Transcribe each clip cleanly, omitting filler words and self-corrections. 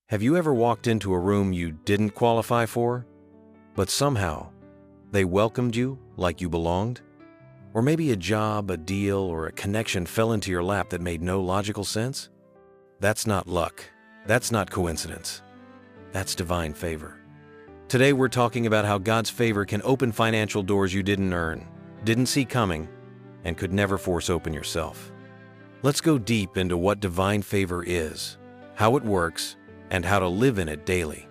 Have you ever walked into a room you didn't qualify for, but somehow they welcomed you like you belonged? Or maybe a job, a deal, or a connection fell into your lap that made no logical sense? That's not luck. That's not coincidence. That's divine favor. Today we're talking about how God's favor can open financial doors you didn't earn, didn't see coming, and could never force open yourself. Let's go deep into what divine favor is, how it works, and how to live in it daily.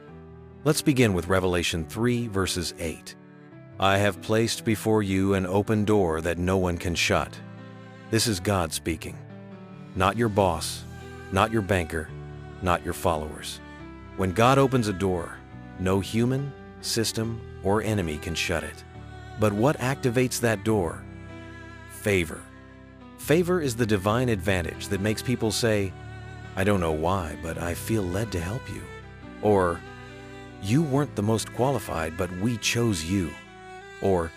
Let's begin with Revelation 3, verses 8. I have placed before you an open door that no one can shut. This is God speaking. Not your boss, not your banker, not your followers. When God opens a door, no human, system, or enemy can shut it. But what activates that door? Favor. Favor is the divine advantage that makes people say, I don't know why, but I feel led to help you. Or, you weren't the most qualified, but we chose you. Or,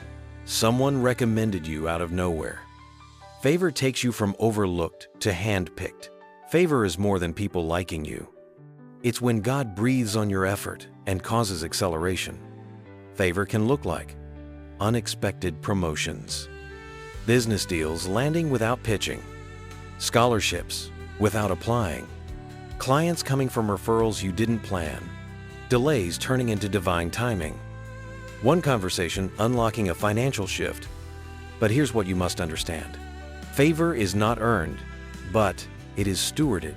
someone recommended you out of nowhere. Favor takes you from overlooked to handpicked. Favor is more than people liking you. It's when God breathes on your effort and causes acceleration. Favor can look like unexpected promotions, business deals landing without pitching, scholarships without applying, clients coming from referrals you didn't plan, delays turning into divine timing, one conversation unlocking a financial shift. But here's what you must understand. Favor is not earned, but it is stewarded.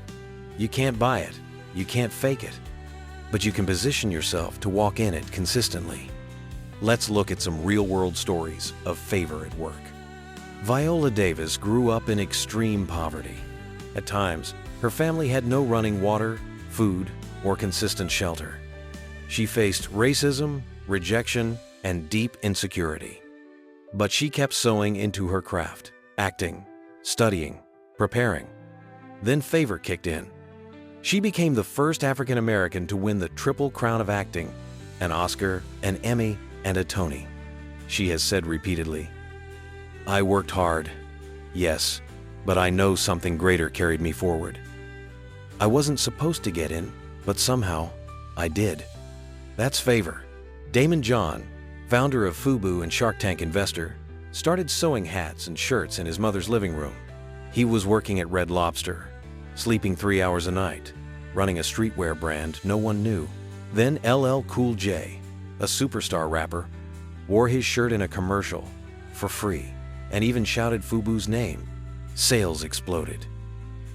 You can't buy it, you can't fake it, but you can position yourself to walk in it consistently. Let's look at some real-world stories of favor at work. Viola Davis grew up in extreme poverty. At times, her family had no running water, food, or consistent shelter. She faced racism, rejection, and deep insecurity. But she kept sewing into her craft, acting, studying, preparing. Then favor kicked in. She became the first African American to win the Triple Crown of Acting, an Oscar, an Emmy, and a Tony. She has said repeatedly, I worked hard, yes, but I know something greater carried me forward. I wasn't supposed to get in, but somehow I did. That's favor. Damon John, founder of FUBU and Shark Tank investor, started sewing hats and shirts in his mother's living room. He was working at Red Lobster, sleeping 3 hours a night, running a streetwear brand no one knew. Then LL Cool J, a superstar rapper, wore his shirt in a commercial for free and even shouted FUBU's name. Sales exploded.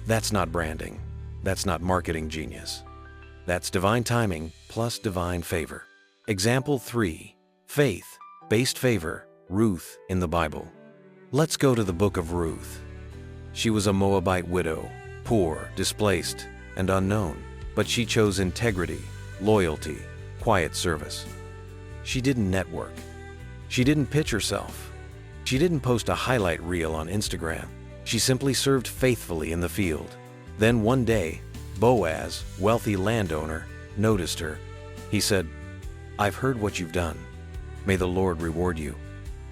That's not branding. That's not marketing genius. That's divine timing plus divine favor. Example 3. Faith-based favor, Ruth in the Bible. Let's go to the book of Ruth. She was a Moabite widow, poor, displaced, and unknown, but she chose integrity, loyalty, quiet service. She didn't network. She didn't pitch herself. She didn't post a highlight reel on Instagram. She simply served faithfully in the field. Then one day, Boaz, wealthy landowner, noticed her. He said, I've heard what you've done. May the Lord reward you.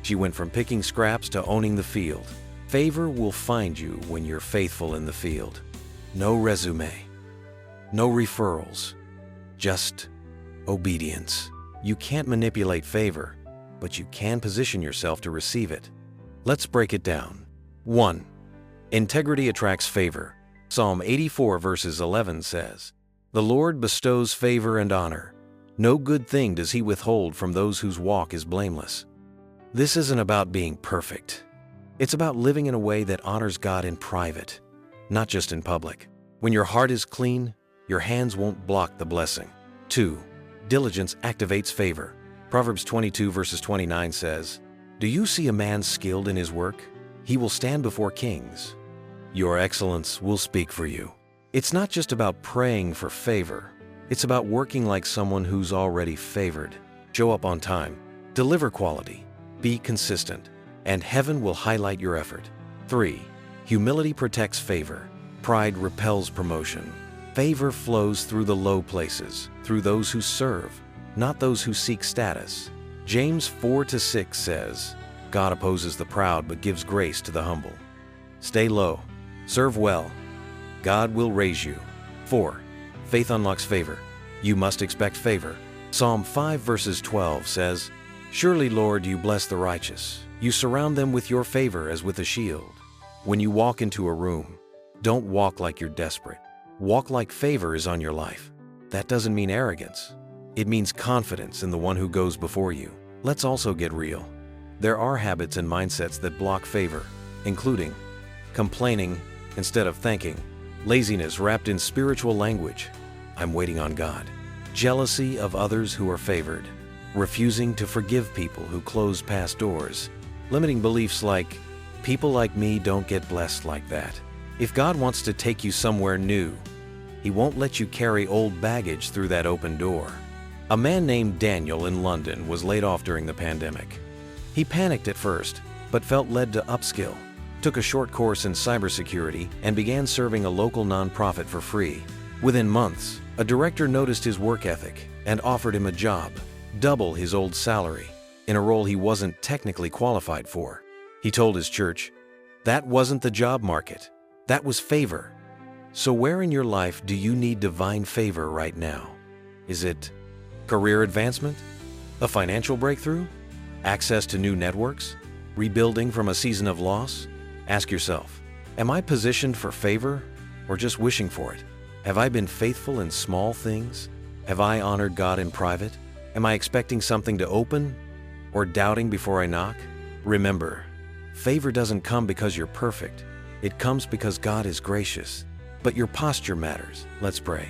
She went from picking scraps to owning the field. Favor will find you when you're faithful in the field. No resume, no referrals, just obedience. You can't manipulate favor, but you can position yourself to receive it. Let's break it down. 1. Integrity attracts favor. Psalm 84 verses 11 says, The Lord bestows favor and honor. No good thing does he withhold from those whose walk is blameless. This isn't about being perfect. It's about living in a way that honors God in private, not just in public. When your heart is clean, your hands won't block the blessing. 2. Diligence activates favor. Proverbs 22 verses 29 says, Do you see a man skilled in his work? He will stand before kings. Your excellence will speak for you. It's not just about praying for favor. It's about working like someone who's already favored. Show up on time. Deliver quality. Be consistent. And heaven will highlight your effort. 3. Humility protects favor. Pride repels promotion. Favor flows through the low places, through those who serve, not those who seek status. James 4-6 says, God opposes the proud but gives grace to the humble. Stay low. Serve well. God will raise you. 4. Faith unlocks favor. You must expect favor. Psalm 5 verses 12 says, "Surely, Lord, you bless the righteous. You surround them with your favor as with a shield." When you walk into a room, don't walk like you're desperate. Walk like favor is on your life. That doesn't mean arrogance. It means confidence in the one who goes before you. Let's also get real. There are habits and mindsets that block favor, including complaining instead of thanking, laziness wrapped in spiritual language, "I'm waiting on God," jealousy of others who are favored, refusing to forgive people who close past doors, limiting beliefs like, "People like me don't get blessed like that." If God wants to take you somewhere new, He won't let you carry old baggage through that open door. A man named Daniel in London was laid off during the pandemic. He panicked at first, but felt led to upskill, took a short course in cybersecurity, and began serving a local nonprofit for free. Within months, a director noticed his work ethic and offered him a job, double his old salary, in a role he wasn't technically qualified for. He told his church, "That wasn't the job market. That was favor." So where in your life do you need divine favor right now? Is it career advancement? A financial breakthrough? Access to new networks? Rebuilding from a season of loss? Ask yourself, am I positioned for favor or just wishing for it? Have I been faithful in small things? Have I honored God in private? Am I expecting something to open or doubting before I knock? Remember, favor doesn't come because you're perfect. It comes because God is gracious. But your posture matters. Let's pray.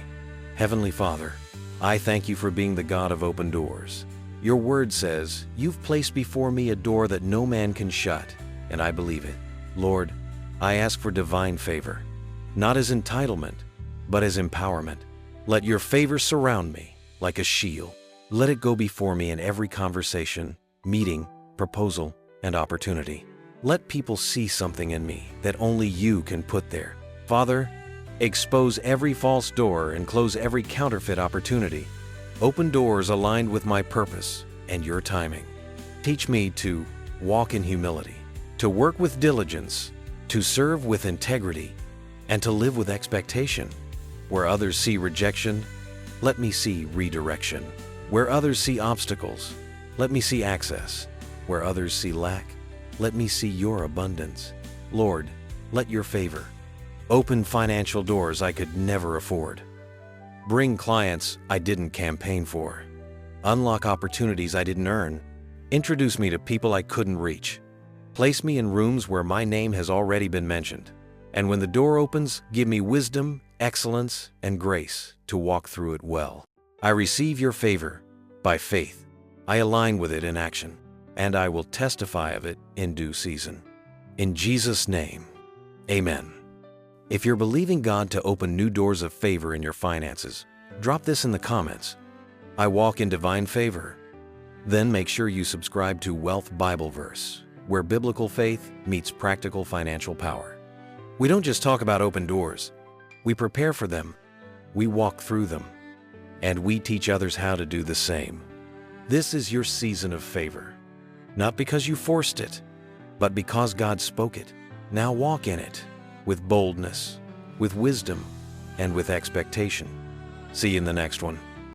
Heavenly Father, I thank you for being the God of open doors. Your word says, "You've placed before me a door that no man can shut," and I believe it. Lord, I ask for divine favor, not as entitlement, but as empowerment. Let your favor surround me like a shield. Let it go before me in every conversation, meeting, proposal, and opportunity. Let people see something in me that only you can put there. Father, expose every false door and close every counterfeit opportunity. Open doors aligned with my purpose and your timing. Teach me to walk in humility, to work with diligence, to serve with integrity, and to live with expectation. Where others see rejection, let me see redirection. Where others see obstacles, let me see access. Where others see lack, let me see your abundance. Lord, let your favor open financial doors I could never afford. Bring clients I didn't campaign for. Unlock opportunities I didn't earn. Introduce me to people I couldn't reach. Place me in rooms where my name has already been mentioned. And when the door opens, give me wisdom, excellence, and grace to walk through it well. I receive your favor by faith. I align with it in action, and I will testify of it in due season. In Jesus' name, amen. If you're believing God to open new doors of favor in your finances, drop this in the comments. I walk in divine favor. Then make sure you subscribe to Wealth Bible Verse, where biblical faith meets practical financial power. We don't just talk about open doors. We prepare for them. We walk through them. And we teach others how to do the same. This is your season of favor. Not because you forced it, but because God spoke it. Now walk in it with boldness, with wisdom, and with expectation. See you in the next one.